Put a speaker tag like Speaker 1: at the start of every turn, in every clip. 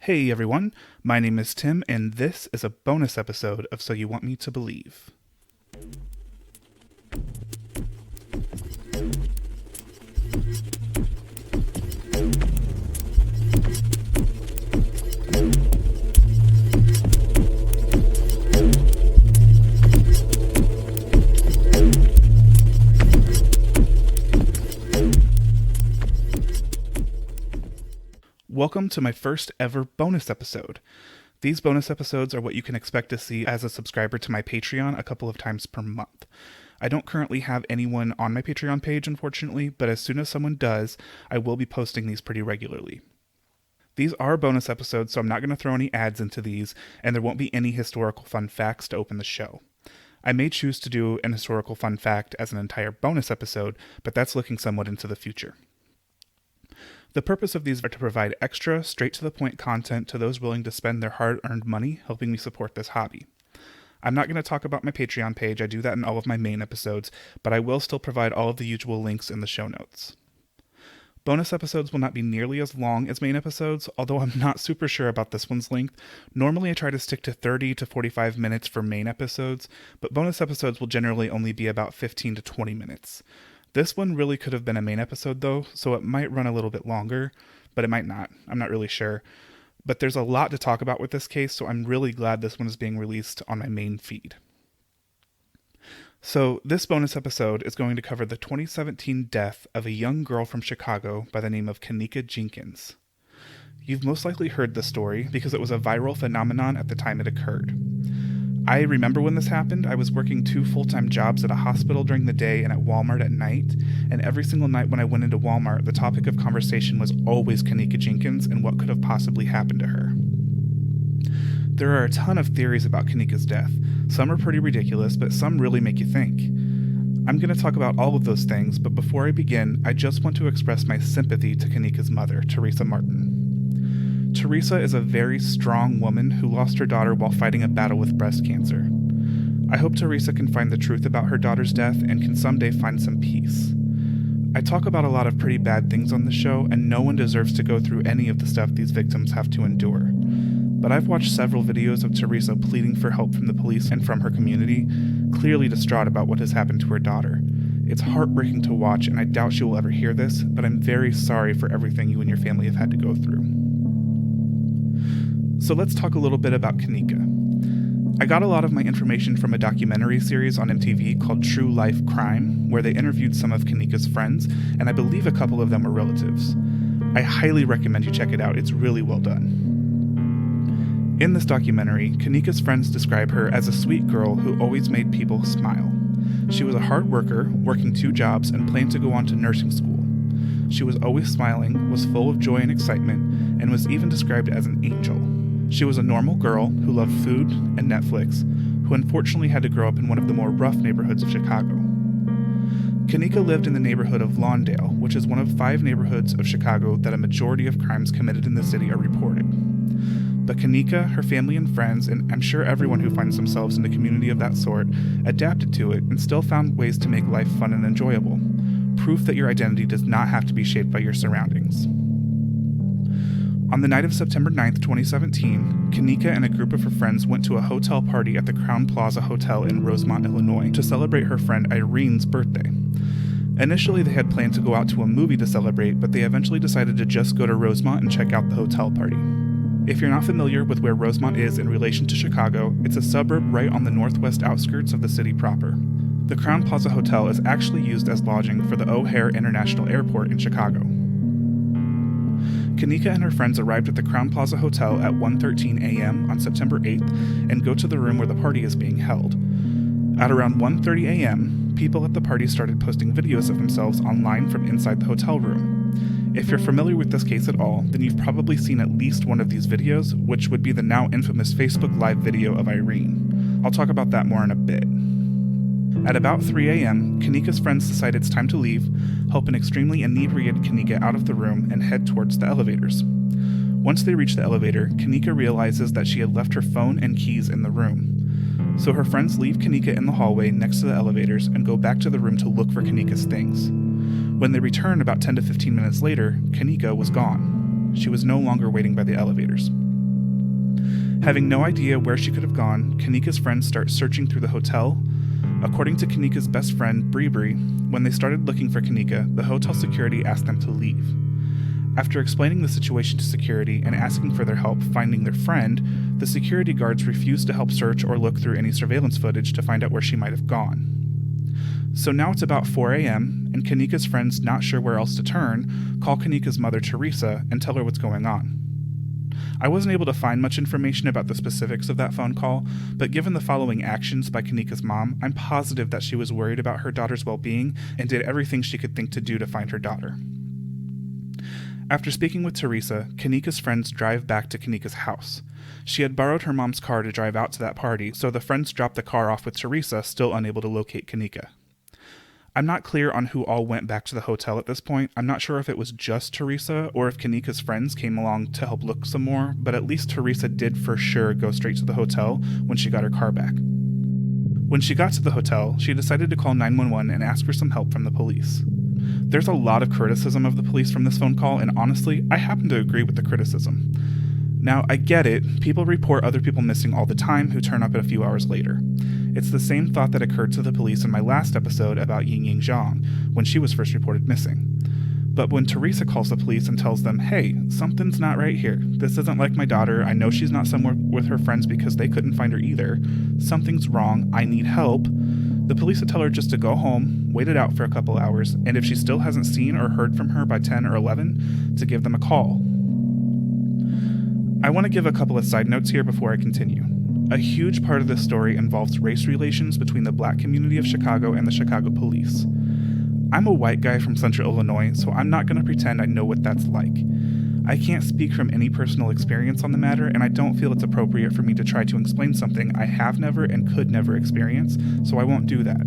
Speaker 1: Hey everyone, my name is Tim, and this is a bonus episode of So You Want Me to Believe. Welcome to my first ever bonus episode. These bonus episodes are what you can expect to see as a subscriber to my Patreon a couple of times per month. I don't currently have anyone on my Patreon page, unfortunately, but as soon as someone does, I will be posting these pretty regularly. These are bonus episodes, so I'm not going to throw any ads into these, and there won't be any historical fun facts to open the show. I may choose to do an historical fun fact as an entire bonus episode, but that's looking somewhat into the future. The purpose of these are to provide extra, straight-to-the-point content to those willing to spend their hard-earned money helping me support this hobby. I'm not going to talk about my Patreon page, I do that in all of my main episodes, but I will still provide all of the usual links in the show notes. Bonus episodes will not be nearly as long as main episodes, although I'm not super sure about this one's length. Normally I try to stick to 30 to 45 minutes for main episodes, but bonus episodes will generally only be about 15 to 20 minutes. This one really could have been a main episode though, so it might run a little bit longer, but it might not. I'm not really sure. But there's a lot to talk about with this case, so I'm really glad this one is being released on my main feed. So this bonus episode is going to cover the 2017 death of a young girl from Chicago by the name of Kenneka Jenkins. You've most likely heard this story because it was a viral phenomenon at the time it occurred. I remember when this happened. I was working 2 full-time jobs at a hospital during the day and at Walmart at night, and every single night when I went into Walmart, the topic of conversation was always Kenneka Jenkins and what could have possibly happened to her. There are a ton of theories about Kenneka's death. Some are pretty ridiculous, but some really make you think. I'm going to talk about all of those things, but before I begin, I just want to express my sympathy to Kenneka's mother, Teresa Martin. Teresa is a very strong woman who lost her daughter while fighting a battle with breast cancer. I hope Teresa can find the truth about her daughter's death and can someday find some peace. I talk about a lot of pretty bad things on the show, and no one deserves to go through any of the stuff these victims have to endure. But I've watched several videos of Teresa pleading for help from the police and from her community, clearly distraught about what has happened to her daughter. It's heartbreaking to watch, and I doubt she will ever hear this, but I'm very sorry for everything you and your family have had to go through. So let's talk a little bit about Kenneka. I got a lot of my information from a documentary series on MTV called True Life Crime, where they interviewed some of Kenneka's friends, and I believe a couple of them were relatives. I highly recommend you check it out, it's really well done. In this documentary, Kenneka's friends describe her as a sweet girl who always made people smile. She was a hard worker, working 2 jobs, and planned to go on to nursing school. She was always smiling, was full of joy and excitement, and was even described as an angel. She was a normal girl who loved food and Netflix, who unfortunately had to grow up in one of the more rough neighborhoods of Chicago. Kenneka lived in the neighborhood of Lawndale, which is one of 5 neighborhoods of Chicago that a majority of crimes committed in the city are reported. But Kenneka, her family and friends, and I'm sure everyone who finds themselves in a community of that sort, adapted to it and still found ways to make life fun and enjoyable. Proof that your identity does not have to be shaped by your surroundings. On the night of September 9th, 2017, Kenneka and a group of her friends went to a hotel party at the Crown Plaza Hotel in Rosemont, Illinois, to celebrate her friend Irene's birthday. Initially, they had planned to go out to a movie to celebrate, but they eventually decided to just go to Rosemont and check out the hotel party. If you're not familiar with where Rosemont is in relation to Chicago, it's a suburb right on the northwest outskirts of the city proper. The Crown Plaza Hotel is actually used as lodging for the O'Hare International Airport in Chicago. Kenneka and her friends arrived at the Crown Plaza Hotel at 1:13 a.m. on September 8th and go to the room where the party is being held. At around 1:30 a.m., people at the party started posting videos of themselves online from inside the hotel room. If you're familiar with this case at all, then you've probably seen at least one of these videos, which would be the now infamous Facebook Live video of Irene. I'll talk about that more in a bit. At about 3 a.m., Kenneka's friends decide it's time to leave, help an extremely inebriated Kenneka out of the room, and head towards the elevators. Once they reach the elevator, Kenneka realizes that she had left her phone and keys in the room. So her friends leave Kenneka in the hallway next to the elevators and go back to the room to look for Kenneka's things. When they return about 10 to 15 minutes later, Kenneka was gone. She was no longer waiting by the elevators. Having no idea where she could have gone, Kenneka's friends start searching through the hotel. According to Kenneka's best friend, Bree, when they started looking for Kenneka, the hotel security asked them to leave. After explaining the situation to security and asking for their help finding their friend, the security guards refused to help search or look through any surveillance footage to find out where she might have gone. So now it's about 4 a.m., and Kenneka's friends, not sure where else to turn, call Kenneka's mother, Teresa, and tell her what's going on. I wasn't able to find much information about the specifics of that phone call, but given the following actions by Kenneka's mom, I'm positive that she was worried about her daughter's well-being and did everything she could think to do to find her daughter. After speaking with Teresa, Kenneka's friends drive back to Kenneka's house. She had borrowed her mom's car to drive out to that party, so the friends dropped the car off with Teresa, still unable to locate Kenneka. I'm not clear on who all went back to the hotel at this point. I'm not sure if it was just Teresa or if Kenneka's friends came along to help look some more, but at least Teresa did for sure go straight to the hotel when she got her car back. When she got to the hotel, she decided to call 911 and ask for some help from the police. There's a lot of criticism of the police from this phone call, and honestly, I happen to agree with the criticism. Now, I get it, people report other people missing all the time who turn up a few hours later. It's the same thought that occurred to the police in my last episode about Ying Zhang, when she was first reported missing. But when Teresa calls the police and tells them, hey, something's not right here. This isn't like my daughter. I know she's not somewhere with her friends because they couldn't find her either. Something's wrong. I need help. The police would tell her just to go home, wait it out for a couple hours, and if she still hasn't seen or heard from her by 10 or 11, to give them a call. I want to give a couple of side notes here before I continue. A huge part of this story involves race relations between the black community of Chicago and the Chicago police. I'm a white guy from Central Illinois, so I'm not going to pretend I know what that's like. I can't speak from any personal experience on the matter, and I don't feel it's appropriate for me to try to explain something I have never and could never experience, so I won't do that.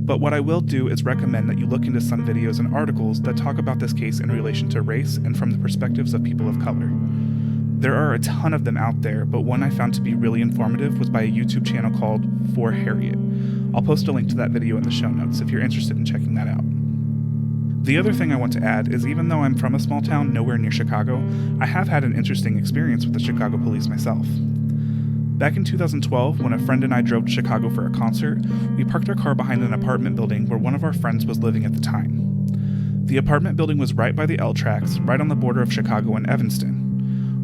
Speaker 1: But what I will do is recommend that you look into some videos and articles that talk about this case in relation to race and from the perspectives of people of color. There are a ton of them out there, but one I found to be really informative was by a YouTube channel called For Harriet. I'll post a link to that video in the show notes if you're interested in checking that out. The other thing I want to add is even though I'm from a small town nowhere near Chicago, I have had an interesting experience with the Chicago police myself. Back in 2012, when a friend and I drove to Chicago for a concert, we parked our car behind an apartment building where one of our friends was living at the time. The apartment building was right by the L tracks, right on the border of Chicago and Evanston.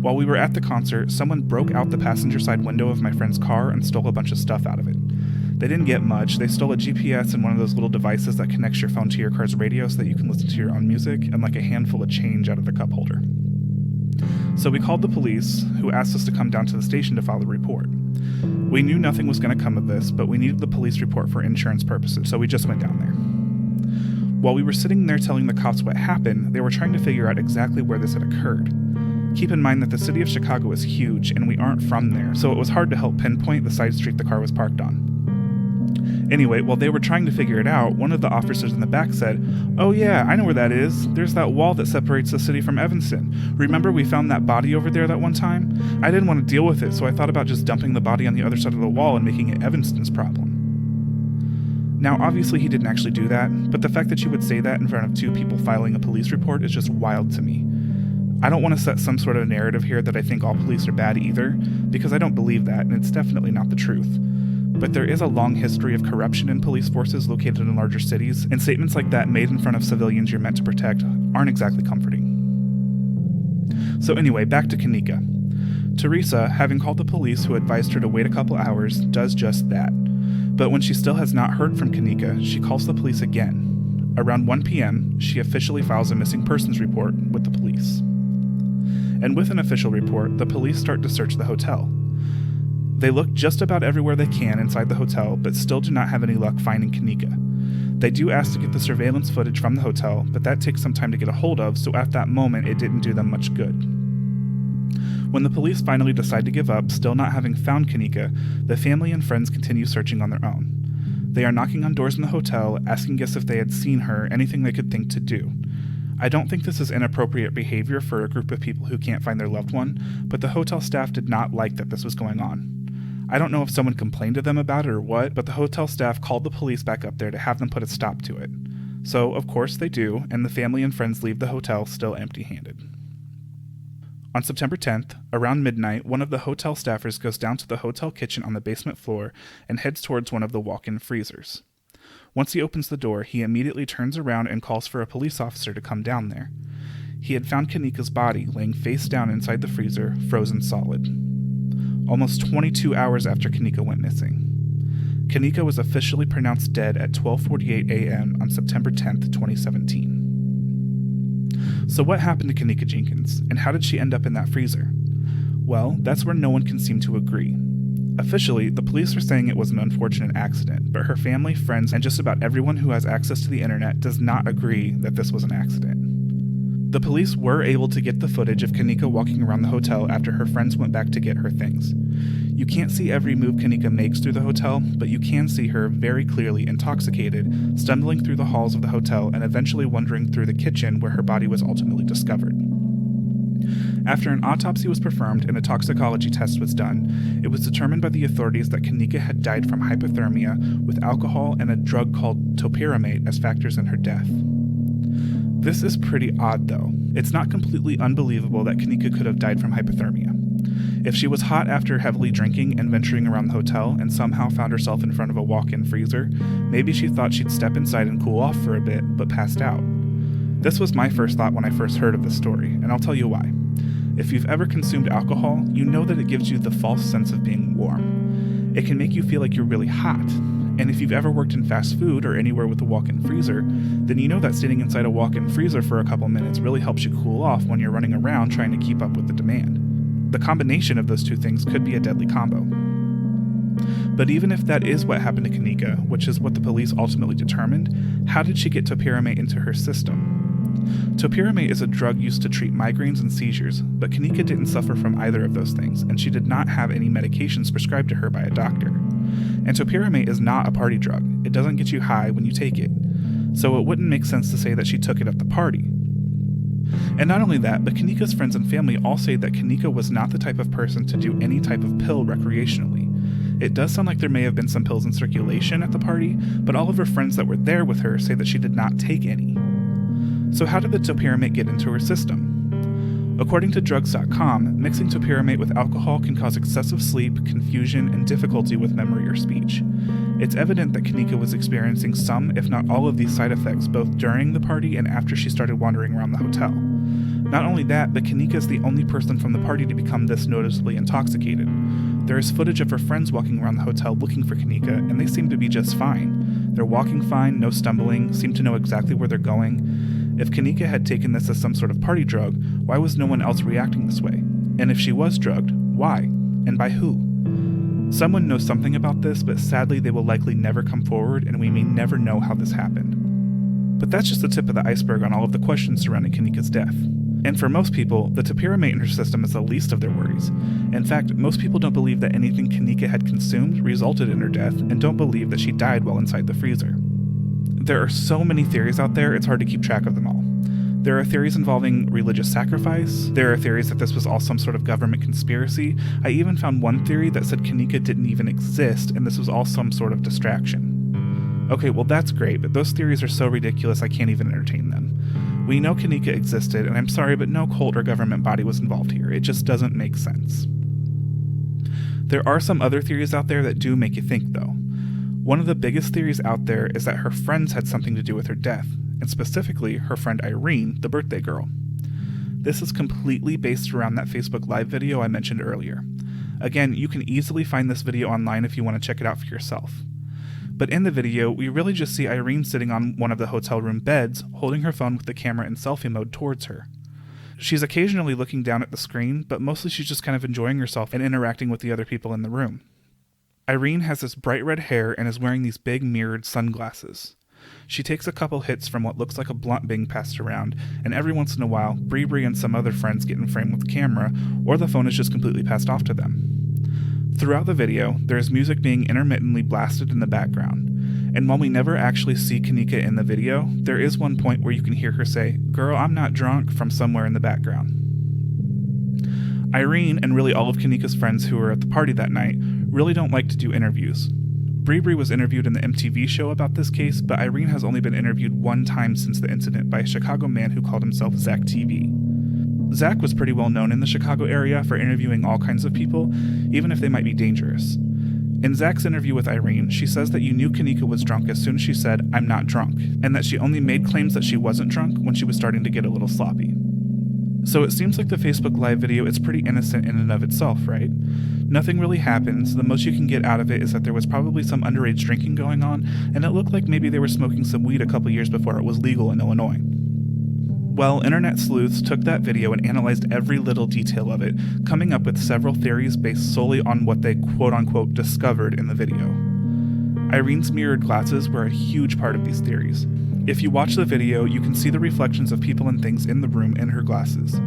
Speaker 1: While we were at the concert, someone broke out the passenger side window of my friend's car and stole a bunch of stuff out of it. They didn't get much. They stole a GPS and one of those little devices that connects your phone to your car's radio so that you can listen to your own music, and like a handful of change out of the cup holder. So we called the police, who asked us to come down to the station to file a report. We knew nothing was going to come of this, but we needed the police report for insurance purposes, so we just went down there. While we were sitting there telling the cops what happened, they were trying to figure out exactly where this had occurred. Keep in mind that the city of Chicago is huge and we aren't from there, so it was hard to help pinpoint the side street the car was parked on. Anyway, while they were trying to figure it out, one of the officers in the back said, "Oh yeah, I know where that is. There's that wall that separates the city from Evanston. Remember we found that body over there that one time? I didn't want to deal with it, so I thought about just dumping the body on the other side of the wall and making it Evanston's problem." Now, obviously he didn't actually do that, but the fact that you would say that in front of two people filing a police report is just wild to me. I don't want to set some sort of narrative here that I think all police are bad either, because I don't believe that, and it's definitely not the truth. But there is a long history of corruption in police forces located in larger cities, and statements like that made in front of civilians you're meant to protect aren't exactly comforting. So anyway, back to Kenneka. Teresa, having called the police who advised her to wait a couple hours, does just that. But when she still has not heard from Kenneka, she calls the police again. Around 1 p.m., she officially files a missing persons report with the police. And with an official report, the police start to search the hotel. They look just about everywhere they can inside the hotel, but still do not have any luck finding Kenneka. They do ask to get the surveillance footage from the hotel, but that takes some time to get a hold of, so at that moment it didn't do them much good. When the police finally decide to give up, still not having found Kenneka, the family and friends continue searching on their own. They are knocking on doors in the hotel, asking guests if they had seen her, anything they could think to do. I don't think this is inappropriate behavior for a group of people who can't find their loved one, but the hotel staff did not like that this was going on. I don't know if someone complained to them about it or what, but the hotel staff called the police back up there to have them put a stop to it. So, of course they do, and the family and friends leave the hotel still empty-handed. On September 10th, around midnight, one of the hotel staffers goes down to the hotel kitchen on the basement floor and heads towards one of the walk-in freezers. Once he opens the door, he immediately turns around and calls for a police officer to come down there. He had found Kenneka's body laying face down inside the freezer, frozen solid. Almost 22 hours after Kenneka went missing. Kenneka was officially pronounced dead at 12:48 a.m. on September 10th, 2017. So what happened to Kenneka Jenkins, and how did she end up in that freezer? Well, that's where no one can seem to agree. Officially, the police are saying it was an unfortunate accident, but her family, friends, and just about everyone who has access to the internet does not agree that this was an accident. The police were able to get the footage of Kenneka walking around the hotel after her friends went back to get her things. You can't see every move Kenneka makes through the hotel, but you can see her very clearly intoxicated, stumbling through the halls of the hotel and eventually wandering through the kitchen where her body was ultimately discovered. After an autopsy was performed and a toxicology test was done, it was determined by the authorities that Kenneka had died from hypothermia with alcohol and a drug called topiramate as factors in her death. This is pretty odd though. It's not completely unbelievable that Kenneka could have died from hypothermia. If she was hot after heavily drinking and venturing around the hotel and somehow found herself in front of a walk-in freezer, maybe she thought she'd step inside and cool off for a bit, but passed out. This was my first thought when I first heard of this story, and I'll tell you why. If you've ever consumed alcohol, you know that it gives you the false sense of being warm. It can make you feel like you're really hot. And if you've ever worked in fast food or anywhere with a walk-in freezer, then you know that standing inside a walk-in freezer for a couple minutes really helps you cool off when you're running around trying to keep up with the demand. The combination of those two things could be a deadly combo. But even if that is what happened to Kenneka, which is what the police ultimately determined, how did she get topiramate into her system? Topiramate is a drug used to treat migraines and seizures, but Kenneka didn't suffer from either of those things, and she did not have any medications prescribed to her by a doctor. And topiramate is not a party drug. It doesn't get you high when you take it. So it wouldn't make sense to say that she took it at the party. And not only that, but Kenneka's friends and family all say that Kenneka was not the type of person to do any type of pill recreationally. It does sound like there may have been some pills in circulation at the party, but all of her friends that were there with her say that she did not take any. So how did the topiramate get into her system? According to drugs.com, mixing topiramate with alcohol can cause excessive sleep, confusion, and difficulty with memory or speech. It's evident that Kenneka was experiencing some, if not all of these side effects both during the party and after she started wandering around the hotel. Not only that, but Kenneka is the only person from the party to become this noticeably intoxicated. There is footage of her friends walking around the hotel looking for Kenneka, and they seem to be just fine. They're walking fine, no stumbling, seem to know exactly where they're going. If Kenneka had taken this as some sort of party drug, why was no one else reacting this way? And if she was drugged, why? And by who? Someone knows something about this, but sadly they will likely never come forward, and we may never know how this happened. But that's just the tip of the iceberg on all of the questions surrounding Kenneka's death. And for most people, the topiramate in her system is the least of their worries. In fact, most people don't believe that anything Kenneka had consumed resulted in her death, and don't believe that she died while inside the freezer. There are so many theories out there, it's hard to keep track of them all. There are theories involving religious sacrifice. There are theories that this was all some sort of government conspiracy. I even found one theory that said Kenneka didn't even exist, and this was all some sort of distraction. Okay, well that's great, but those theories are so ridiculous I can't even entertain them. We know Kenneka existed, and I'm sorry, but no cult or government body was involved here. It just doesn't make sense. There are some other theories out there that do make you think, though. One of the biggest theories out there is that her friends had something to do with her death, and specifically her friend Irene, the birthday girl. This is completely based around that Facebook Live video I mentioned earlier. Again, you can easily find this video online if you want to check it out for yourself. But in the video, we really just see Irene sitting on one of the hotel room beds, holding her phone with the camera in selfie mode towards her. She's occasionally looking down at the screen, but mostly she's just kind of enjoying herself and interacting with the other people in the room. Irene has this bright red hair and is wearing these big mirrored sunglasses. She takes a couple hits from what looks like a blunt being passed around, and every once in a while, Bree and some other friends get in frame with the camera, or the phone is just completely passed off to them. Throughout the video, there is music being intermittently blasted in the background, and while we never actually see Kenneka in the video, there is one point where you can hear her say, "Girl, I'm not drunk," from somewhere in the background. Irene, and really all of Kenneka's friends who were at the party that night, really don't like to do interviews. Bree was interviewed in the MTV show about this case, but Irene has only been interviewed one time since the incident by a Chicago man who called himself Zach TV. Zach was pretty well known in the Chicago area for interviewing all kinds of people, even if they might be dangerous. In Zach's interview with Irene, she says that you knew Kenneka was drunk as soon as she said, "I'm not drunk," and that she only made claims that she wasn't drunk when she was starting to get a little sloppy. So it seems like the Facebook Live video is pretty innocent in and of itself, right? Nothing really happens. The most you can get out of it is that there was probably some underage drinking going on, and it looked like maybe they were smoking some weed a couple years before it was legal in Illinois. Well, internet sleuths took that video and analyzed every little detail of it, coming up with several theories based solely on what they quote-unquote discovered in the video. Irene's mirrored glasses were a huge part of these theories. If you watch the video, you can see the reflections of people and things in the room in her glasses.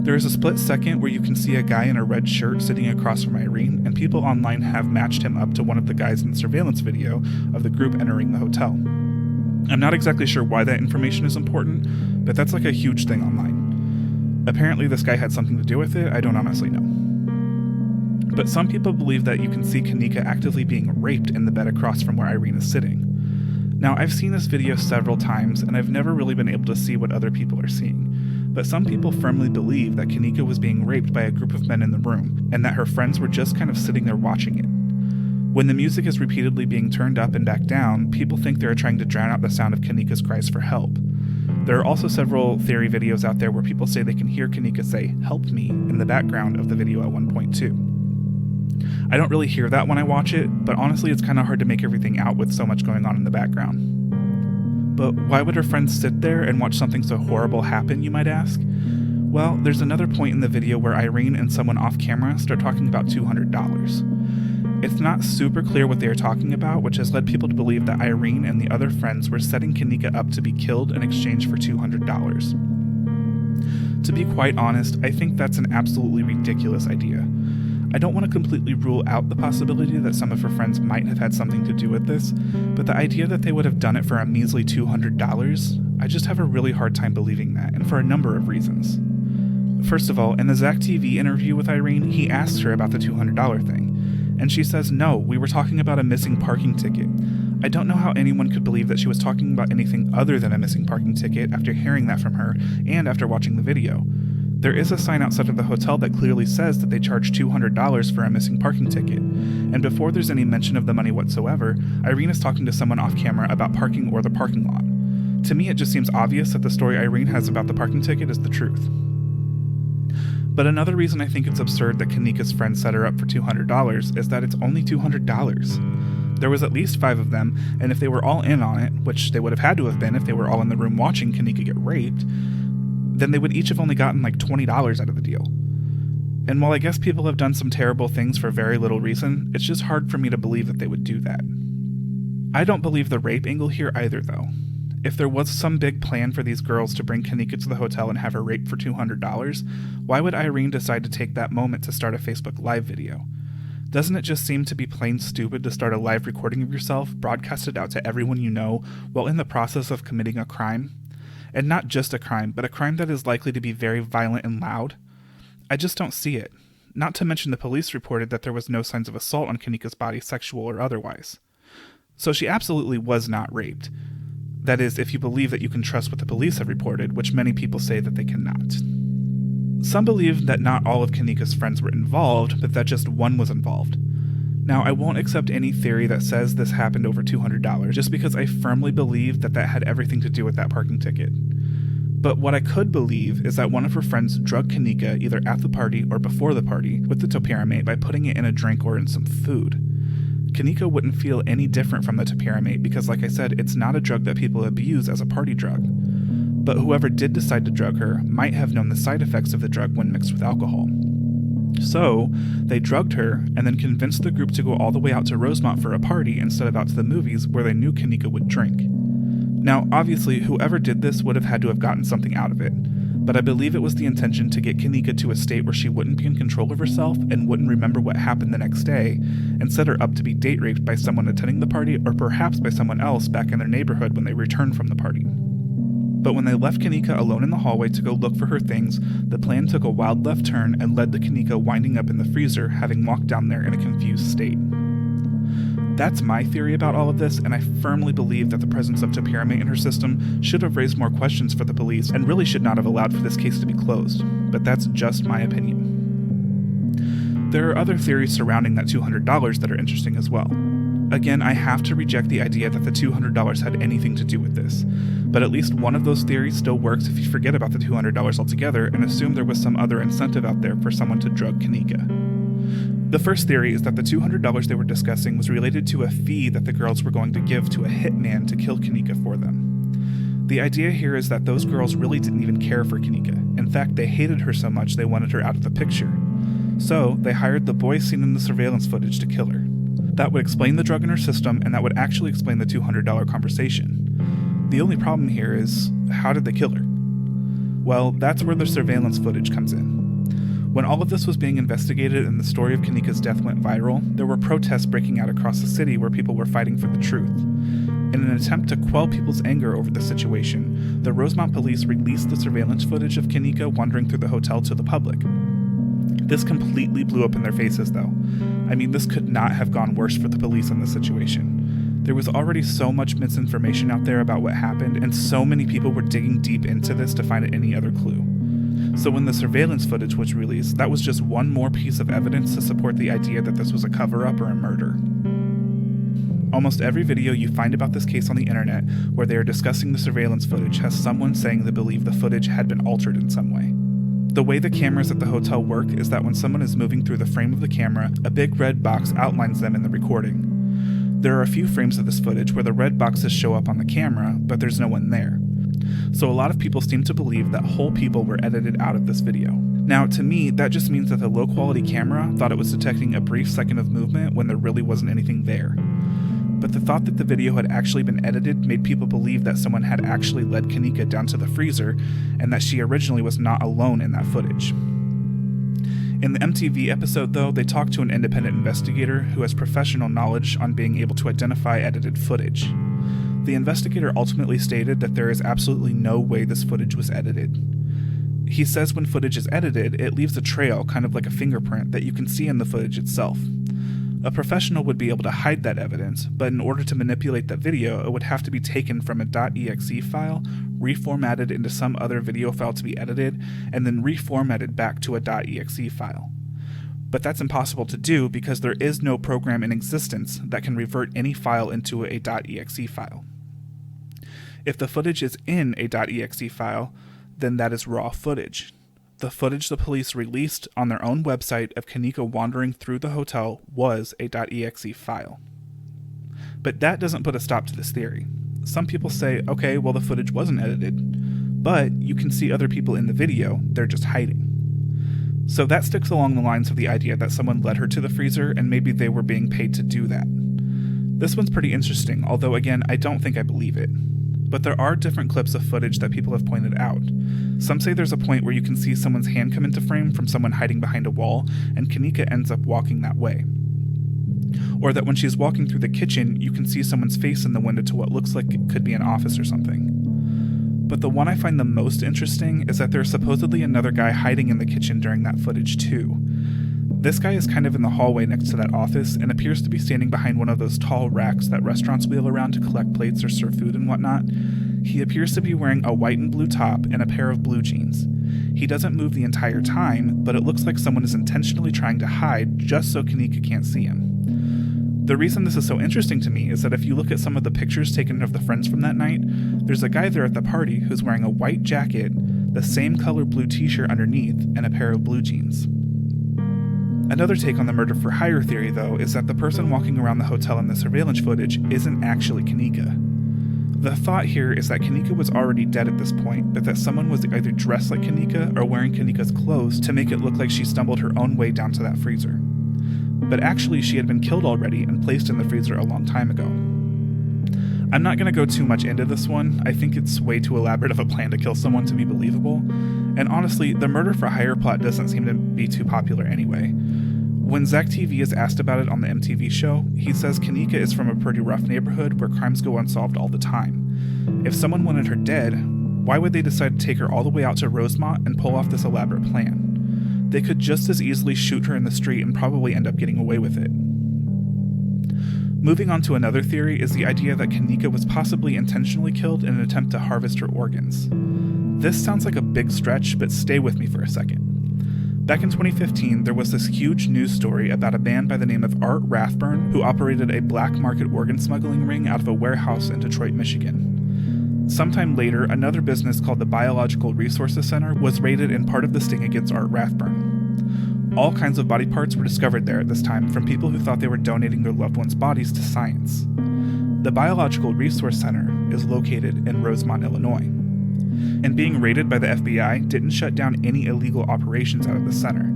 Speaker 1: There is a split second where you can see a guy in a red shirt sitting across from Irene, and people online have matched him up to one of the guys in the surveillance video of the group entering the hotel. I'm not exactly sure why that information is important, but that's like a huge thing online. Apparently this guy had something to do with it, I don't honestly know. But some people believe that you can see Kenneka actively being raped in the bed across from where Irene is sitting. Now, I've seen this video several times, and I've never really been able to see what other people are seeing. But some people firmly believe that Kenneka was being raped by a group of men in the room, and that her friends were just kind of sitting there watching it. When the music is repeatedly being turned up and back down, people think they are trying to drown out the sound of Kenneka's cries for help. There are also several theory videos out there where people say they can hear Kenneka say, "Help me," in the background of the video at one point too. I don't really hear that when I watch it, but honestly it's kind of hard to make everything out with so much going on in the background. But why would her friends sit there and watch something so horrible happen, you might ask? Well, there's another point in the video where Irene and someone off camera start talking about $200. It's not super clear what they are talking about, which has led people to believe that Irene and the other friends were setting Kenneka up to be killed in exchange for $200. To be quite honest, I think that's an absolutely ridiculous idea. I don't want to completely rule out the possibility that some of her friends might have had something to do with this, but the idea that they would have done it for a measly $200, I just have a really hard time believing that, and for a number of reasons. First of all, in the Zach TV interview with Irene, he asks her about the $200 thing. And she says, "No, we were talking about a missing parking ticket." I don't know how anyone could believe that she was talking about anything other than a missing parking ticket after hearing that from her and after watching the video. There is a sign outside of the hotel that clearly says that they charge $200 for a missing parking ticket. And before there's any mention of the money whatsoever, Irene is talking to someone off camera about parking or the parking lot. To me, it just seems obvious that the story Irene has about the parking ticket is the truth. But another reason I think it's absurd that Kenneka's friend set her up for $200 is that it's only $200. There was at least 5 of them, and if they were all in on it, which they would have had to have been if they were all in the room watching Kenneka get raped, then they would each have only gotten like $20 out of the deal. And while I guess people have done some terrible things for very little reason, it's just hard for me to believe that they would do that. I don't believe the rape angle here either, though. If there was some big plan for these girls to bring Kenneka to the hotel and have her raped for $200, why would Irene decide to take that moment to start a Facebook Live video? Doesn't it just seem to be plain stupid to start a live recording of yourself, broadcast it out to everyone you know, while in the process of committing a crime? And not just a crime, but a crime that is likely to be very violent and loud? I just don't see it. Not to mention the police reported that there was no signs of assault on Kenneka's body, sexual or otherwise. So she absolutely was not raped. That is, if you believe that you can trust what the police have reported, which many people say that they cannot. Some believe that not all of Kenneka's friends were involved, but that just one was involved. Now, I won't accept any theory that says this happened over $200, just because I firmly believe that that had everything to do with that parking ticket. But what I could believe is that one of her friends drugged Kenneka either at the party or before the party with the topiramate by putting it in a drink or in some food. Kenneka wouldn't feel any different from the topiramate because, like I said, it's not a drug that people abuse as a party drug. But whoever did decide to drug her might have known the side effects of the drug when mixed with alcohol. So, they drugged her and then convinced the group to go all the way out to Rosemont for a party instead of out to the movies where they knew Kenneka would drink. Now, obviously, whoever did this would have had to have gotten something out of it, but I believe it was the intention to get Kenneka to a state where she wouldn't be in control of herself and wouldn't remember what happened the next day, and set her up to be date raped by someone attending the party or perhaps by someone else back in their neighborhood when they returned from the party. But when they left Kenneka alone in the hallway to go look for her things, the plan took a wild left turn and led to Kenneka winding up in the freezer, having walked down there in a confused state. That's my theory about all of this, and I firmly believe that the presence of topiramate in her system should have raised more questions for the police and really should not have allowed for this case to be closed. but that's just my opinion. There are other theories surrounding that $200 that are interesting as well. Again, I have to reject the idea that the $200 had anything to do with this, but at least one of those theories still works if you forget about the $200 altogether and assume there was some other incentive out there for someone to drug Kenneka. The first theory is that the $200 they were discussing was related to a fee that the girls were going to give to a hitman to kill Kenneka for them. The idea here is that those girls really didn't even care for Kenneka. In fact, they hated her so much they wanted her out of the picture. So, they hired the boy seen in the surveillance footage to kill her. That would explain the drug in her system, and that would actually explain the $200 conversation. The only problem here is, how did they kill her? Well, that's where the surveillance footage comes in. When all of this was being investigated and the story of Kenneka's death went viral, there were protests breaking out across the city where people were fighting for the truth. In an attempt to quell people's anger over the situation, the Rosemont police released the surveillance footage of Kenneka wandering through the hotel to the public. This completely blew up in their faces, though. I mean, this could not have gone worse for the police in this situation. There was already so much misinformation out there about what happened, and so many people were digging deep into this to find any other clue. So when the surveillance footage was released, that was just one more piece of evidence to support the idea that this was a cover-up or a murder. Almost every video you find about this case on the internet where they are discussing the surveillance footage has someone saying they believe the footage had been altered in some way. The way the cameras at the hotel work is that when someone is moving through the frame of the camera, a big red box outlines them in the recording. There are a few frames of this footage where the red boxes show up on the camera, but there's no one there. So a lot of people seem to believe that whole people were edited out of this video. Now, to me, that just means that the low-quality camera thought it was detecting a brief second of movement when there really wasn't anything there. But the thought that the video had actually been edited made people believe that someone had actually led Kenneka down to the freezer and that she originally was not alone in that footage. In the MTV episode, though, they talked to an independent investigator who has professional knowledge on being able to identify edited footage. The investigator ultimately stated that there is absolutely no way this footage was edited. He says when footage is edited, it leaves a trail, kind of like a fingerprint, that you can see in the footage itself. A professional would be able to hide that evidence, but in order to manipulate that video, it would have to be taken from a .exe file, reformatted into some other video file to be edited, and then reformatted back to a .exe file. But that's impossible to do because there is no program in existence that can revert any file into a .exe file. If the footage is in a .exe file, then that is raw footage. The footage the police released on their own website of Kenneka wandering through the hotel was a .exe file. But that doesn't put a stop to this theory. Some people say, okay, well the footage wasn't edited, but you can see other people in the video, they're just hiding. So that sticks along the lines of the idea that someone led her to the freezer and maybe they were being paid to do that. This one's pretty interesting, although again, I don't think I believe it. But there are different clips of footage that people have pointed out. Some say there's a point where you can see someone's hand come into frame from someone hiding behind a wall, and Kenneka ends up walking that way. Or that when she's walking through the kitchen, you can see someone's face in the window to what looks like it could be an office or something. But the one I find the most interesting is that there's supposedly another guy hiding in the kitchen during that footage too. This guy is kind of in the hallway next to that office and appears to be standing behind one of those tall racks that restaurants wheel around to collect plates or serve food and whatnot. He appears to be wearing a white and blue top and a pair of blue jeans. He doesn't move the entire time, but it looks like someone is intentionally trying to hide just so Kenneka can't see him. The reason this is so interesting to me is that if you look at some of the pictures taken of the friends from that night, there's a guy there at the party who's wearing a white jacket, the same color blue t-shirt underneath, and a pair of blue jeans. Another take on the murder for hire theory, though, is that the person walking around the hotel in the surveillance footage isn't actually Kenneka. The thought here is that Kenneka was already dead at this point, but that someone was either dressed like Kenneka or wearing Kenneka's clothes to make it look like she stumbled her own way down to that freezer. But actually, she had been killed already and placed in the freezer a long time ago. I'm not going to go too much into this one. I think it's way too elaborate of a plan to kill someone to be believable. And honestly, the murder for hire plot doesn't seem to be too popular anyway. When Zach TV is asked about it on the MTV show, he says Kenneka is from a pretty rough neighborhood where crimes go unsolved all the time. If someone wanted her dead, why would they decide to take her all the way out to Rosemont and pull off this elaborate plan? They could just as easily shoot her in the street and probably end up getting away with it. Moving on to another theory is the idea that Kenneka was possibly intentionally killed in an attempt to harvest her organs. This sounds like a big stretch, but stay with me for a second. Back in 2015, there was this huge news story about a man by the name of Art Rathburn who operated a black market organ smuggling ring out of a warehouse in Detroit, Michigan. Sometime later, another business called the Biological Resources Center was raided in part of the sting against Art Rathburn. All kinds of body parts were discovered there at this time from people who thought they were donating their loved ones' bodies to science. The Biological Resource Center is located in Rosemont, Illinois. And being raided by the FBI didn't shut down any illegal operations out of the center.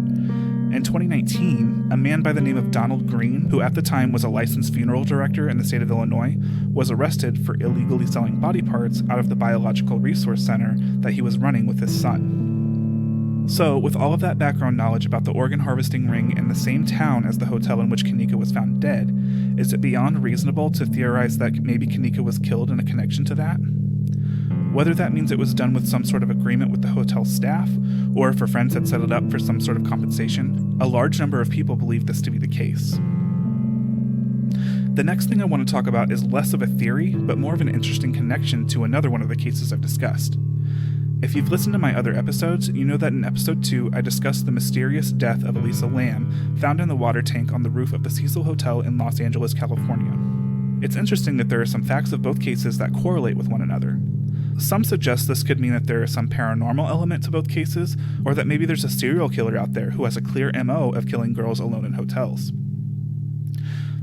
Speaker 1: In 2019, a man by the name of Donald Green, who at the time was a licensed funeral director in the state of Illinois, was arrested for illegally selling body parts out of the Biological Resource Center that he was running with his son. So, with all of that background knowledge about the organ harvesting ring in the same town as the hotel in which Kenneka was found dead, is it beyond reasonable to theorize that maybe Kenneka was killed in a connection to that? Whether that means it was done with some sort of agreement with the hotel staff, or if her friends had set it up for some sort of compensation, a large number of people believe this to be the case. The next thing I want to talk about is less of a theory, but more of an interesting connection to another one of the cases I've discussed. If you've listened to my other episodes, you know that in episode 2 I discussed the mysterious death of Elisa Lam, found in the water tank on the roof of the Cecil Hotel in Los Angeles, California. It's interesting that there are some facts of both cases that correlate with one another. Some suggest this could mean that there is some paranormal element to both cases, or that maybe there's a serial killer out there who has a clear MO of killing girls alone in hotels.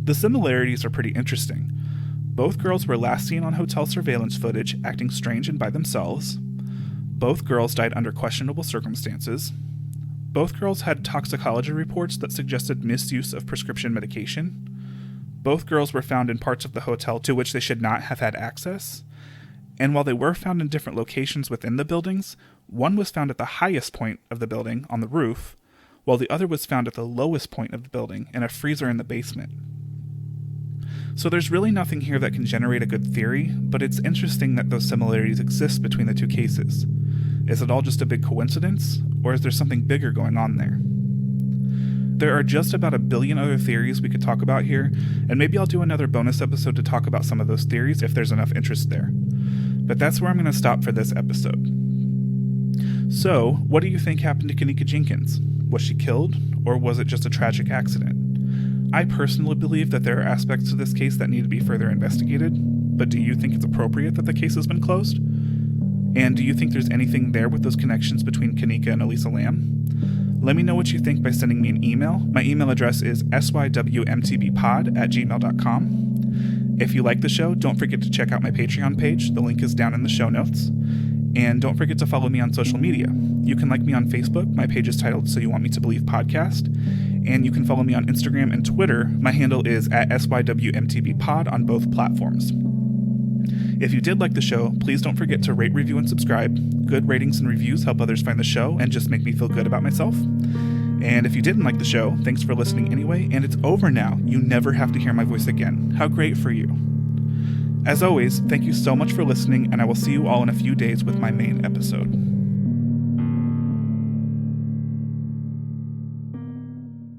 Speaker 1: The similarities are pretty interesting. Both girls were last seen on hotel surveillance footage acting strange and by themselves. Both girls died under questionable circumstances. Both girls had toxicology reports that suggested misuse of prescription medication. Both girls were found in parts of the hotel to which they should not have had access. And while they were found in different locations within the buildings, one was found at the highest point of the building, on the roof, while the other was found at the lowest point of the building, in a freezer in the basement. So there's really nothing here that can generate a good theory, but it's interesting that those similarities exist between the two cases. Is it all just a big coincidence, or is there something bigger going on there? There are just about a billion other theories we could talk about here, and maybe I'll do another bonus episode to talk about some of those theories if there's enough interest there. But that's where I'm going to stop for this episode. So, what do you think happened to Kenneka Jenkins? Was she killed, or was it just a tragic accident? I personally believe that there are aspects to this case that need to be further investigated, but do you think it's appropriate that the case has been closed? And do you think there's anything there with those connections between Kenneka and Elisa Lam? Let me know what you think by sending me an email. My email address is sywmtbpod@gmail.com. If you like the show, don't forget to check out my Patreon page. The link is down in the show notes. And don't forget to follow me on social media. You can like me on Facebook. My page is titled So You Want Me to Believe Podcast. And you can follow me on Instagram and Twitter. My handle is @sywmtbpod on both platforms. If you did like the show, please don't forget to rate, review, and subscribe. Good ratings and reviews help others find the show and just make me feel good about myself. And if you didn't like the show, thanks for listening anyway, and it's over now. You never have to hear my voice again. How great for you. As always, thank you so much for listening, and I will see you all in a few days with my main episode.